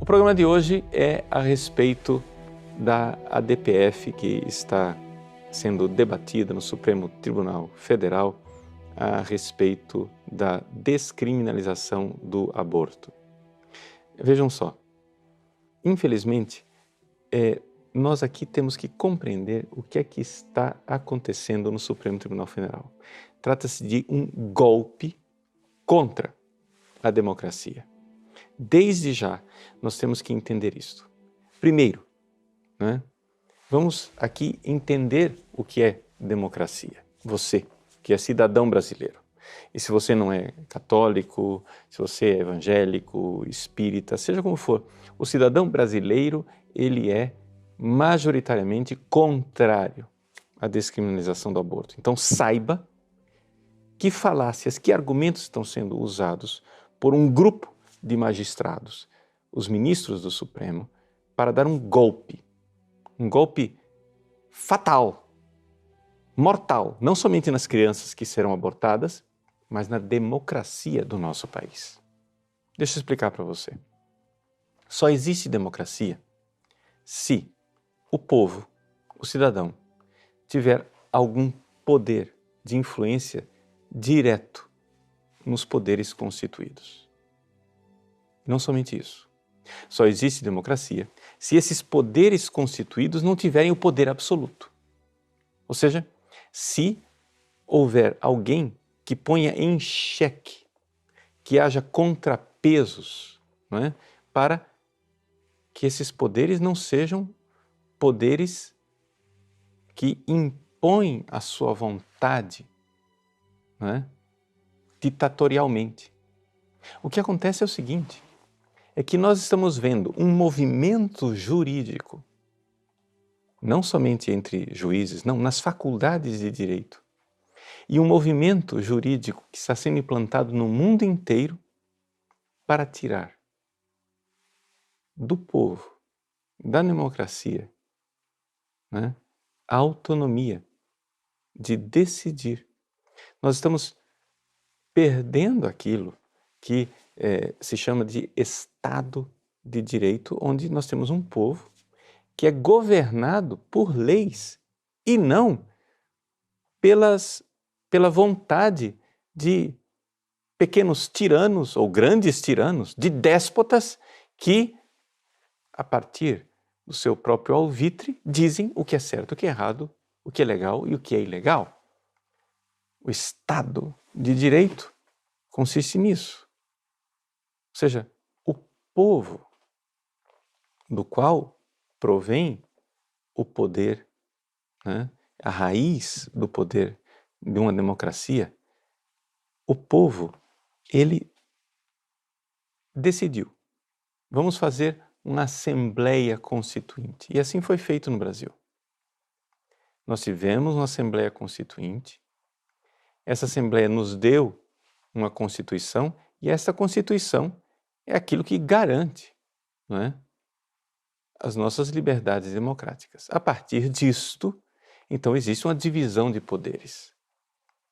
programa de hoje é a respeito da ADPF que está sendo debatida no Supremo Tribunal Federal a respeito da descriminalização do aborto. Vejam só, infelizmente, nós aqui temos que compreender o que é que está acontecendo no Supremo Tribunal Federal. Trata-se de um golpe contra a democracia. Desde já, nós temos que entender isto. Primeiro, vamos aqui entender o que é democracia. Você, que é cidadão brasileiro. E se você não é católico, se você é evangélico, espírita, seja como for, o cidadão brasileiro, ele é majoritariamente contrário à descriminalização do aborto. Então saiba que falácias, que argumentos estão sendo usados por um grupo de magistrados, os ministros do Supremo, para dar um golpe fatal, mortal, não somente nas crianças que serão abortadas, mas na democracia do nosso país. Deixa eu explicar para você. Só existe democracia se o povo, o cidadão, tiver algum poder de influência direto nos poderes constituídos. Não somente isso. Só existe democracia se esses poderes constituídos não tiverem o poder absoluto. Ou seja, se houver alguém que ponha em xeque, que haja contrapesos, para que esses poderes não sejam poderes que impõem a sua vontade ditatorialmente. O que acontece é o seguinte, é que nós estamos vendo um movimento jurídico, não somente entre juízes, não, nas faculdades de direito, e um movimento jurídico que está sendo implantado no mundo inteiro para tirar do povo, da democracia, a autonomia de decidir. Nós estamos perdendo aquilo que se chama de Estado de Direito, onde nós temos um povo que é governado por leis e não pela vontade de pequenos tiranos ou grandes tiranos, de déspotas que, a partir do seu próprio alvitre, dizem o que é certo, o que é errado, o que é legal e o que é ilegal. O Estado de Direito consiste nisso. Ou seja, o povo do qual provém o poder, a raiz do poder de uma democracia, o povo, ele decidiu, vamos fazer uma Assembleia Constituinte. E assim foi feito no Brasil. Nós tivemos uma Assembleia Constituinte, essa Assembleia nos deu uma Constituição e essa Constituição é aquilo que garante as nossas liberdades democráticas. A partir disto, então, existe uma divisão de poderes.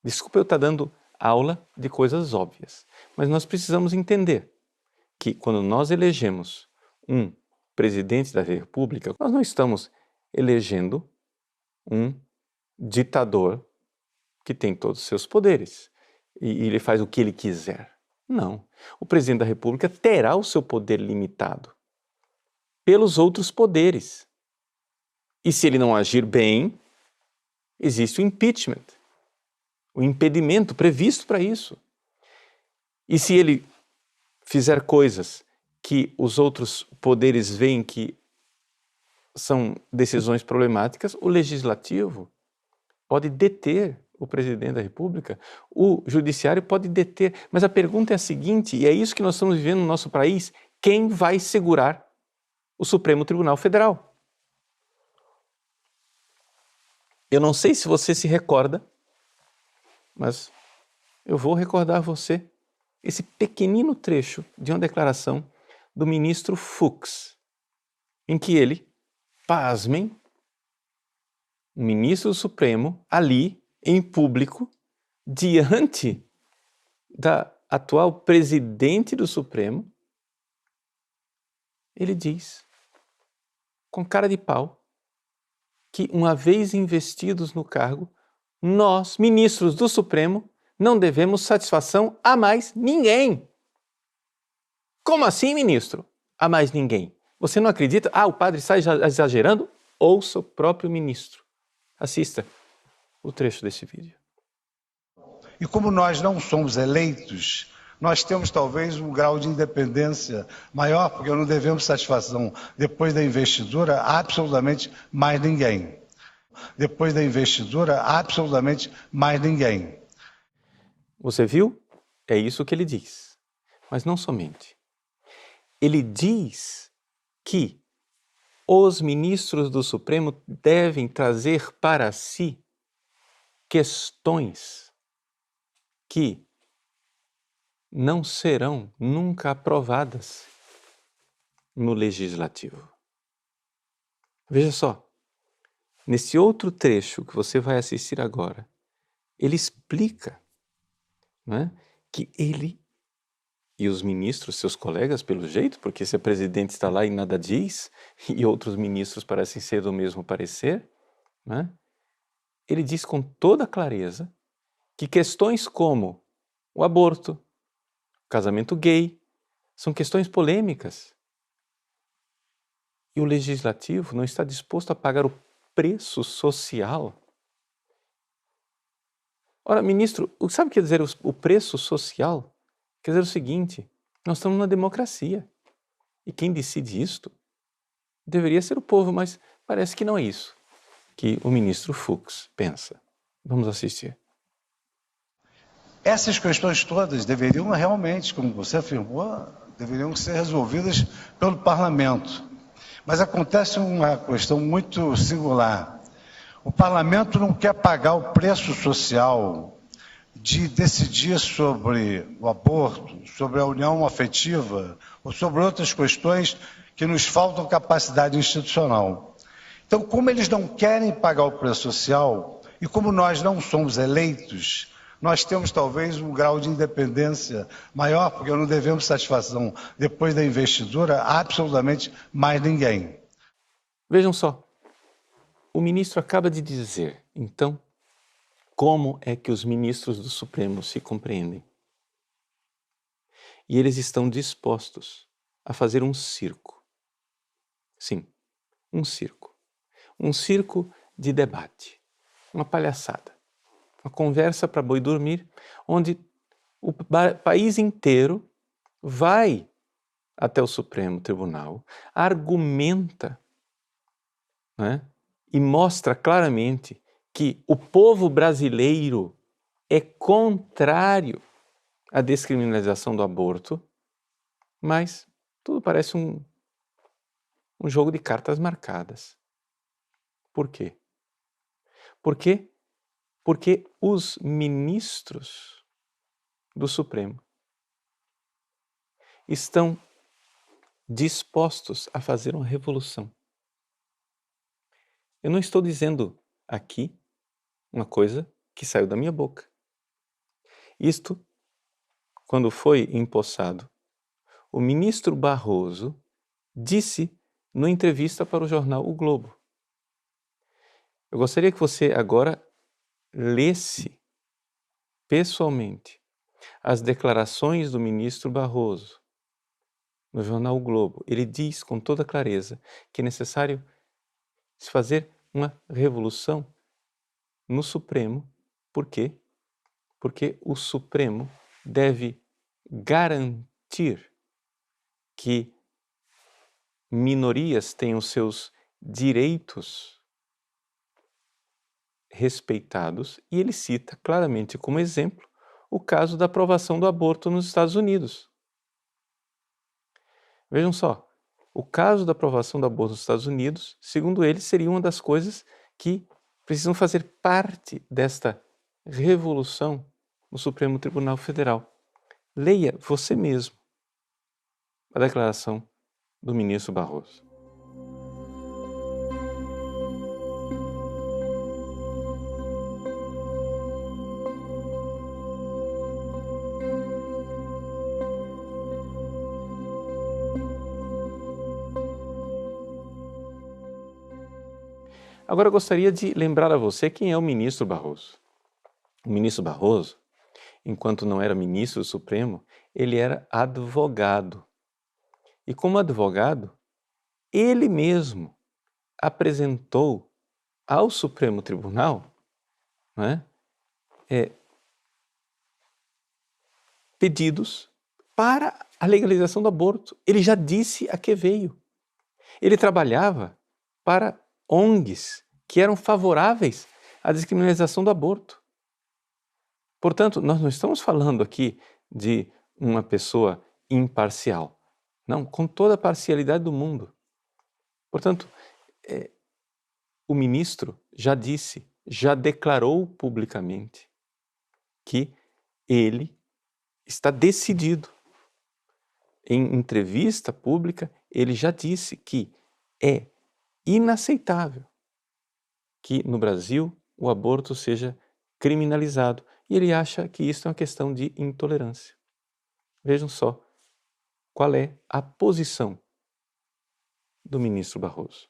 Desculpa eu estar dando aula de coisas óbvias, mas nós precisamos entender que quando nós elegemos um presidente da República, nós não estamos elegendo um ditador que tem todos os seus poderes e ele faz o que ele quiser. Não. O presidente da República terá o seu poder limitado pelos outros poderes. E se ele não agir bem, existe o impeachment, o impedimento previsto para isso. E se ele fizer coisas que os outros poderes veem que são decisões problemáticas, o legislativo pode deter o presidente da República, o judiciário pode deter. Mas a pergunta é a seguinte, e é isso que nós estamos vivendo no nosso país, quem vai segurar o Supremo Tribunal Federal? Eu não sei se você se recorda, mas eu vou recordar você esse pequenino trecho de uma declaração do ministro Fux, em que ele, pasmem, o ministro do Supremo, ali, em público, diante da atual presidente do Supremo, Ele diz, com cara de pau, que uma vez investidos no cargo, nós, ministros do Supremo, não devemos satisfação a mais ninguém. Como assim, ministro? A mais ninguém. Você não acredita? O padre está exagerando? Ouça o próprio ministro. Assista o trecho desse vídeo. E como nós não somos eleitos, nós temos talvez um grau de independência maior, porque não devemos satisfação, depois da investidura, a absolutamente mais ninguém. Depois da investidura, a absolutamente mais ninguém. Você viu? É isso que ele diz. Mas não somente. Ele diz que os ministros do Supremo devem trazer para si questões que não serão nunca aprovadas no Legislativo. Veja só, nesse outro trecho que você vai assistir agora, ele explica, né, que ele e os ministros, seus colegas, pelo jeito, porque se a presidente está lá e nada diz, e outros ministros parecem ser do mesmo parecer, né, ele diz com toda clareza que questões como o aborto, o casamento gay, são questões polêmicas. E o Legislativo não está disposto a pagar o preço social. Ora, ministro, sabe o que quer dizer o preço social? Quer dizer o seguinte, nós estamos numa democracia. E quem decide isto deveria ser o povo, mas parece que não é isso que o ministro Fux pensa. Vamos assistir. Essas questões todas deveriam realmente, como você afirmou, deveriam ser resolvidas pelo parlamento. Mas acontece uma questão muito singular. O parlamento não quer pagar o preço social de decidir sobre o aborto, sobre a união afetiva ou sobre outras questões que nos faltam capacidade institucional. Então, como eles não querem pagar o preço social e como nós não somos eleitos, nós temos talvez um grau de independência maior, porque não devemos satisfação depois da investidura a absolutamente mais ninguém. Vejam só, o ministro acaba de dizer, então, como é que os ministros do Supremo se compreendem. E eles estão dispostos a fazer um circo. Sim, um circo. Um circo de debate, uma palhaçada, uma conversa para boi dormir, onde o país inteiro vai até o Supremo Tribunal, argumenta, né, e mostra claramente que o povo brasileiro é contrário à descriminalização do aborto, mas tudo parece um jogo de cartas marcadas. Por quê? Por quê? Porque os ministros do Supremo estão dispostos a fazer uma revolução. Eu não estou dizendo aqui uma coisa que saiu da minha boca. Isto, quando foi empossado, o ministro Barroso disse numa entrevista para o jornal O Globo. Eu gostaria que você agora lesse pessoalmente as declarações do ministro Barroso no jornal O Globo. Ele diz com toda clareza que é necessário se fazer uma revolução no Supremo. Por quê? Porque o Supremo deve garantir que minorias tenham seus direitos respeitados, e ele cita claramente como exemplo o caso da aprovação do aborto nos Estados Unidos. Vejam só, o caso da aprovação do aborto nos Estados Unidos, segundo ele, seria uma das coisas que precisam fazer parte desta revolução no Supremo Tribunal Federal. Leia você mesmo a declaração do ministro Barroso. Agora eu gostaria de lembrar a você quem é o ministro Barroso. O ministro Barroso, enquanto não era ministro do Supremo, ele era advogado. E como advogado, ele mesmo apresentou ao Supremo Tribunal, não é, pedidos para a legalização do aborto. Ele já disse a que veio. Ele trabalhava para ONGs que eram favoráveis à descriminalização do aborto. Portanto, nós não estamos falando aqui de uma pessoa imparcial. Não, com toda a parcialidade do mundo. Portanto, o ministro já disse, já declarou publicamente que ele está decidido. Em entrevista pública, ele já disse que é inaceitável que no Brasil o aborto seja criminalizado. E ele acha que isso é uma questão de intolerância. Vejam só qual é a posição do ministro Barroso.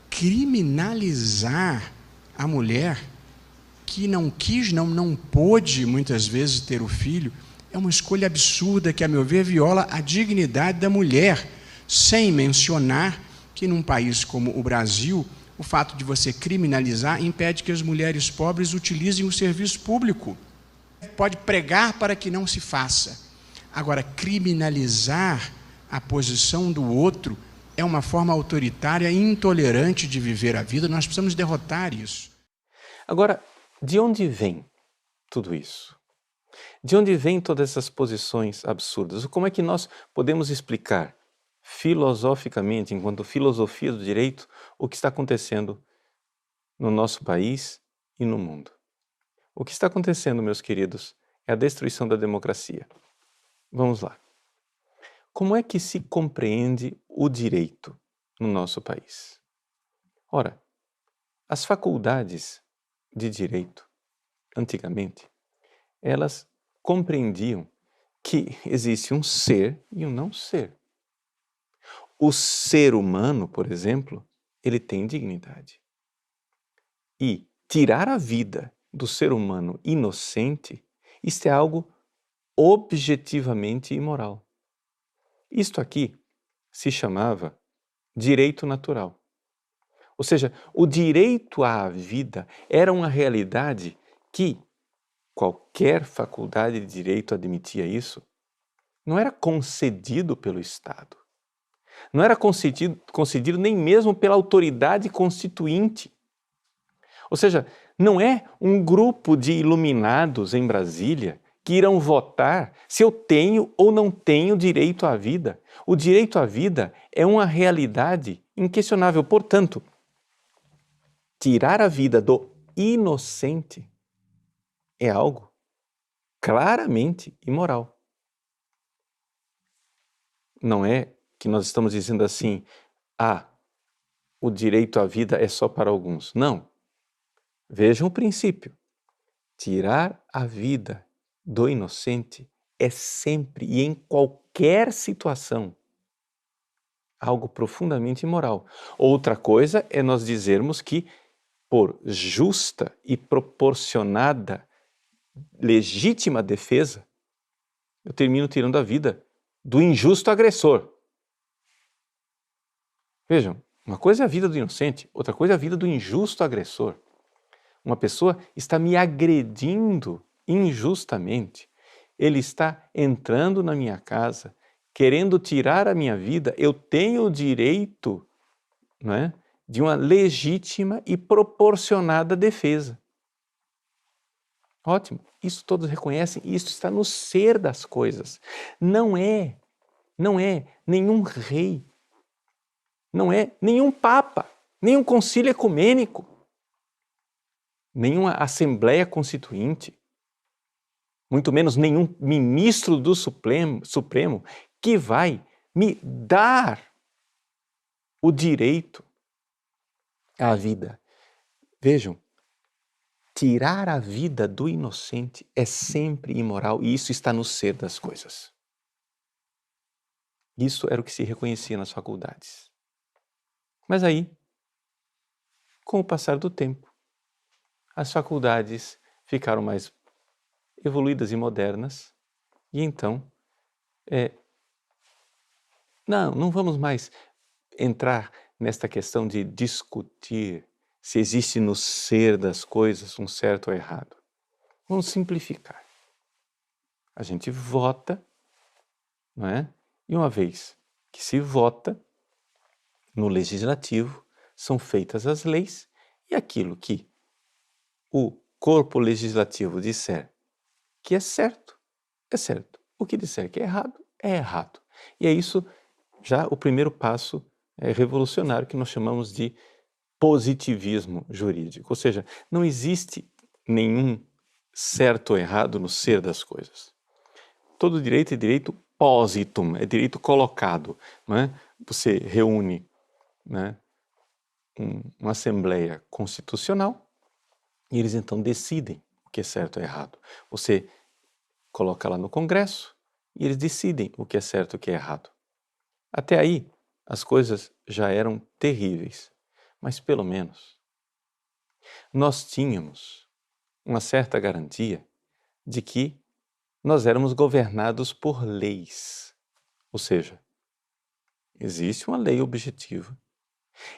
Criminalizar a mulher que não quis, não pôde muitas vezes ter o filho, é uma escolha absurda que, a meu ver, viola a dignidade da mulher, sem mencionar que num país como o Brasil, o fato de você criminalizar impede que as mulheres pobres utilizem o serviço público. Pode pregar para que não se faça. Agora, criminalizar a posição do outro é uma forma autoritária e intolerante de viver a vida. Nós precisamos derrotar isso. Agora, de onde vem tudo isso? De onde vêm todas essas posições absurdas? Como é que nós podemos explicar filosoficamente, enquanto filosofia do direito, o que está acontecendo no nosso país e no mundo? O que está acontecendo, meus queridos, é a destruição da democracia. Vamos lá. Como é que se compreende o direito no nosso país? Ora, as faculdades de direito, antigamente, elas compreendiam que existe um ser e um não ser. O ser humano, por exemplo, ele tem dignidade. E tirar a vida do ser humano inocente, isto é algo objetivamente imoral. Isto aqui se chamava direito natural. Ou seja, o direito à vida era uma realidade que qualquer faculdade de direito admitia isso. Não era concedido pelo Estado. Não era concedido nem mesmo pela autoridade constituinte. Ou seja, não é um grupo de iluminados em Brasília que irão votar se eu tenho ou não tenho direito à vida. O direito à vida é uma realidade inquestionável. Portanto, tirar a vida do inocente é algo claramente imoral. Não é que nós estamos dizendo assim, o direito à vida é só para alguns. Não. Vejam o princípio. Tirar a vida do inocente é sempre e em qualquer situação algo profundamente imoral. Outra coisa é nós dizermos que, por justa e proporcionada legítima defesa, eu termino tirando a vida do injusto agressor. Vejam, uma coisa é a vida do inocente, outra coisa é a vida do injusto agressor. Uma pessoa está me agredindo injustamente. Ele está entrando na minha casa, querendo tirar a minha vida. Eu tenho o direito, não é, de uma legítima e proporcionada defesa. Ótimo, isso todos reconhecem, isso está no ser das coisas. Não é nenhum rei, não é nenhum papa, nenhum concílio ecumênico, nenhuma assembleia constituinte, muito menos nenhum ministro do Supremo que vai me dar o direito à vida. Vejam, tirar a vida do inocente é sempre imoral e isso está no ser das coisas. Isso era o que se reconhecia nas faculdades. Mas aí, Com o passar do tempo, as faculdades ficaram mais evoluídas e modernas, e então, não vamos mais entrar nesta questão de discutir se existe no ser das coisas um certo ou errado. Vamos simplificar. A gente vota, não é? E uma vez que se vota, no legislativo são feitas as leis e aquilo que o corpo legislativo disser que é certo, é certo. O que disser que é errado. E é isso já o primeiro passo revolucionário que nós chamamos de positivismo jurídico. Ou seja, não existe nenhum certo ou errado no ser das coisas. Todo direito é direito positum, é direito colocado. Não é? Você reúne, né, uma assembleia constitucional e eles então decidem o que é certo ou errado. Você coloca lá no Congresso e eles decidem o que é certo e o que é errado. Até aí, as coisas já eram terríveis, mas pelo menos nós tínhamos uma certa garantia de que nós éramos governados por leis. Ou seja, existe uma lei objetiva.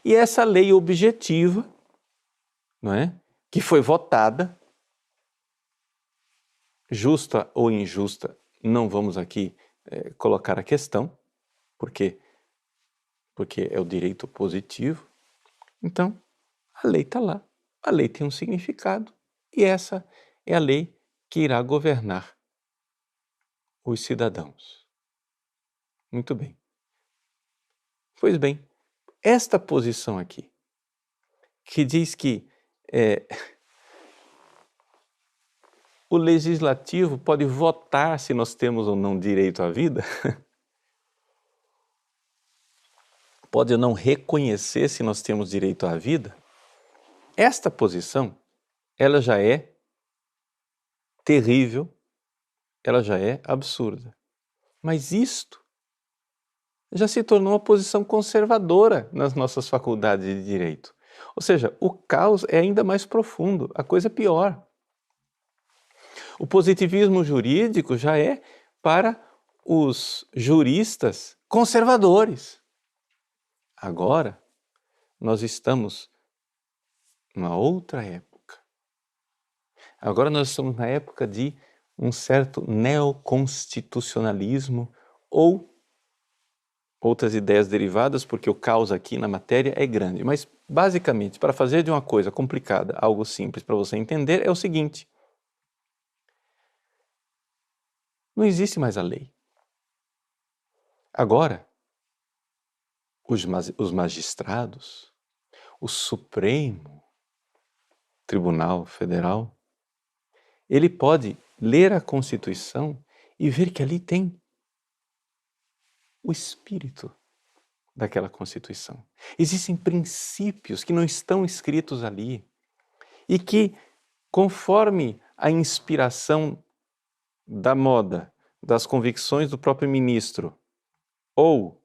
E essa lei objetiva, não é, que foi votada, justa ou injusta, não vamos aqui colocar a questão, porque é o direito positivo. Então, a lei está lá, a lei tem um significado e essa é a lei que irá governar os cidadãos. Muito bem. Pois bem, esta posição aqui, que diz que o legislativo pode votar se nós temos ou não direito à vida, pode ou não reconhecer se nós temos direito à vida, esta posição, ela já é terrível, ela já é absurda. Mas isto já se tornou uma posição conservadora nas nossas faculdades de direito. Ou seja, o caos é ainda mais profundo, a coisa é pior. O positivismo jurídico já é para os juristas conservadores. Agora, nós estamos numa outra época. Agora nós estamos na época de um certo neoconstitucionalismo ou outras ideias derivadas, porque o caos aqui na matéria é grande. Mas, basicamente, para fazer de uma coisa complicada algo simples para você entender, é o seguinte: não existe mais a lei. Agora, os magistrados, o Supremo Tribunal Federal, ele pode ler a Constituição e ver que ali tem o espírito daquela Constituição. Existem princípios que não estão escritos ali e que, conforme a inspiração da moda, das convicções do próprio ministro ou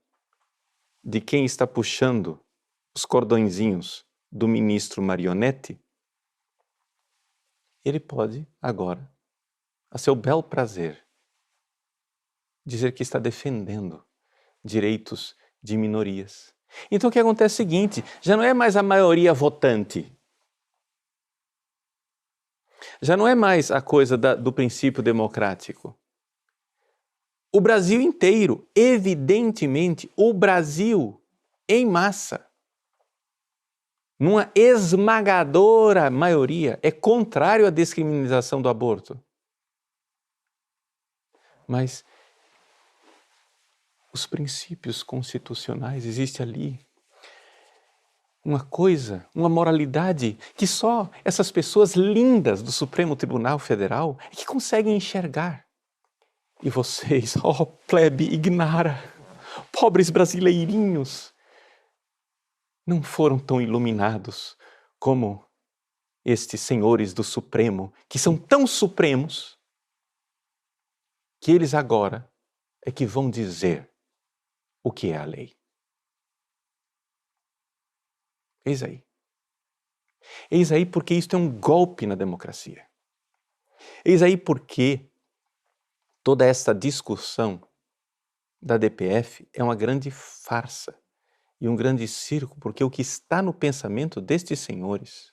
de quem está puxando os cordõezinhos do ministro marionete, ele pode agora, a seu bel prazer, dizer que está defendendo direitos de minorias. Então o que acontece é o seguinte: já não é mais a maioria votante, já não é mais a coisa do princípio democrático. O Brasil inteiro, evidentemente, o Brasil em massa, numa esmagadora maioria, é contrário à descriminalização do aborto. Mas os princípios constitucionais, existe ali uma coisa, uma moralidade que só essas pessoas lindas do Supremo Tribunal Federal é que conseguem enxergar. E vocês, plebe ignara, pobres brasileirinhos, não foram tão iluminados como estes senhores do Supremo, que são tão supremos, que eles agora é que vão dizer o que é a lei. Eis aí. Eis aí porque isto é um golpe na democracia. Eis aí porque toda esta discussão da DPF é uma grande farsa e um grande circo, porque o que está no pensamento destes senhores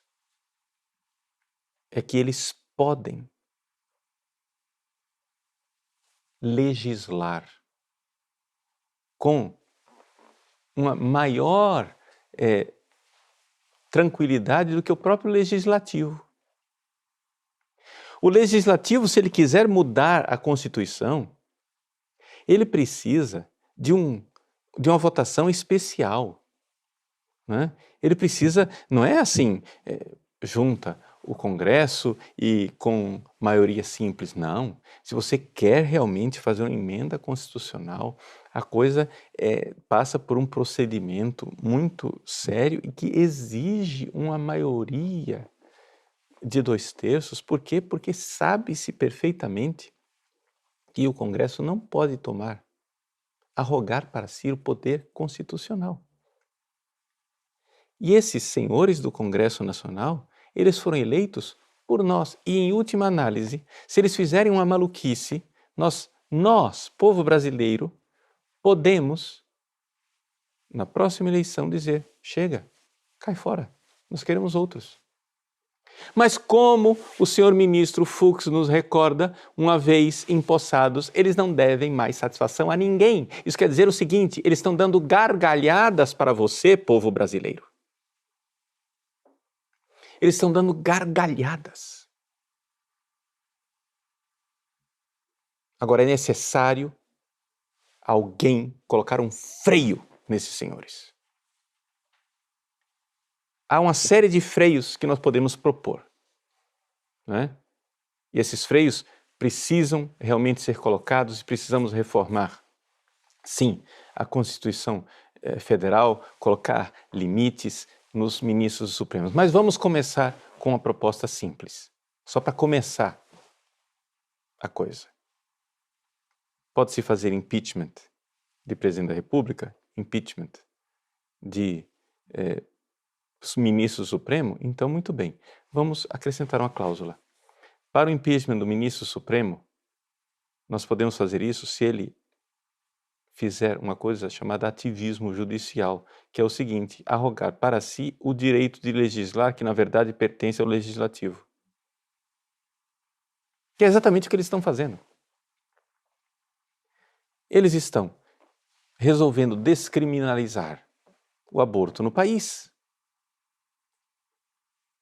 é que eles podem legislar com uma maior tranquilidade do que o próprio legislativo. O legislativo, se ele quiser mudar a Constituição, ele precisa de uma votação especial, né? Ele precisa, não é assim, junta o Congresso e com maioria simples, não. Se você quer realmente fazer uma emenda constitucional, a coisa passa por um procedimento muito sério e que exige uma maioria de 2/3. Por quê? Porque sabe-se perfeitamente que o Congresso não pode arrogar para si o poder constitucional. E esses senhores do Congresso Nacional, eles foram eleitos por nós. E, em última análise, se eles fizerem uma maluquice, nós, povo brasileiro, podemos, na próxima eleição, dizer: chega, cai fora, nós queremos outros. Mas como o senhor ministro Fux nos recorda, uma vez empossados, eles não devem mais satisfação a ninguém. Isso quer dizer o seguinte: eles estão dando gargalhadas para você, povo brasileiro. Eles estão dando gargalhadas. Agora é necessário alguém colocar um freio nesses senhores. Há uma série de freios que nós podemos propor, né? E esses freios precisam realmente ser colocados e precisamos reformar, sim, a Constituição Federal, colocar limites nos ministros supremos. Mas vamos começar com uma proposta simples, só para começar a coisa. Pode-se fazer impeachment de presidente da República, impeachment de ministro supremo? Então, muito bem. Vamos acrescentar uma cláusula. Para o impeachment do ministro supremo, nós podemos fazer isso se ele fizer uma coisa chamada ativismo judicial, que é o seguinte: arrogar para si o direito de legislar, que na verdade pertence ao legislativo. Que é exatamente o que eles estão fazendo. Eles estão resolvendo descriminalizar o aborto no país,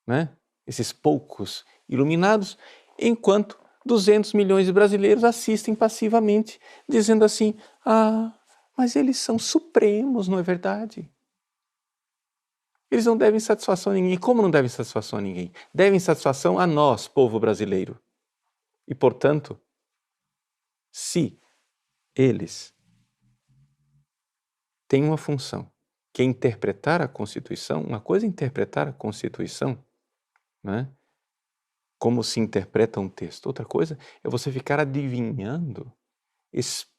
né? Esses poucos iluminados, enquanto 200 milhões de brasileiros assistem passivamente, dizendo assim: mas eles são supremos, não é verdade? Eles não devem satisfação a ninguém. Como não devem satisfação a ninguém? Devem satisfação a nós, povo brasileiro. E, portanto, se eles têm uma função, que é interpretar a Constituição, uma coisa é interpretar a Constituição, né? Como se interpreta um texto. Outra coisa é você ficar adivinhando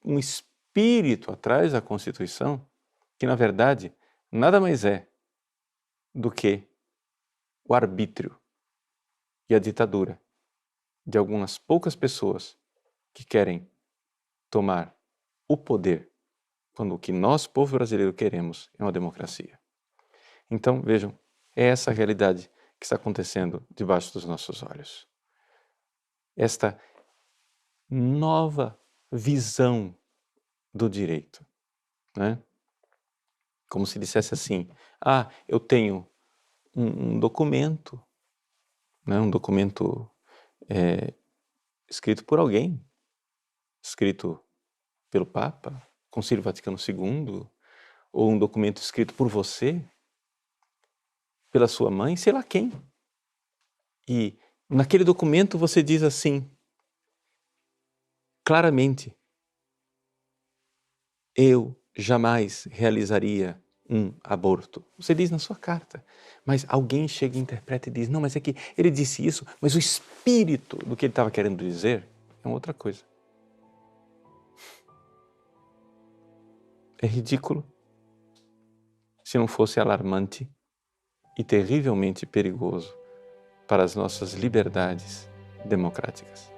um espírito atrás da Constituição, que na verdade nada mais é do que o arbítrio e a ditadura de algumas poucas pessoas que querem tomar o poder, quando o que nós, povo brasileiro, queremos é uma democracia. Então, vejam, é essa a realidade que está acontecendo debaixo dos nossos olhos. Esta nova visão do direito, né? Como se dissesse assim: eu tenho um documento, né? Um documento escrito por alguém, escrito pelo Papa, Concílio Vaticano II, ou um documento escrito por você, pela sua mãe, sei lá quem. E naquele documento você diz assim, claramente: eu jamais realizaria um aborto. Você diz na sua carta, mas alguém chega e interpreta e diz: não, mas é que ele disse isso, mas o espírito do que ele estava querendo dizer é uma outra coisa. É ridículo, se não fosse alarmante, e terrivelmente perigoso para as nossas liberdades democráticas.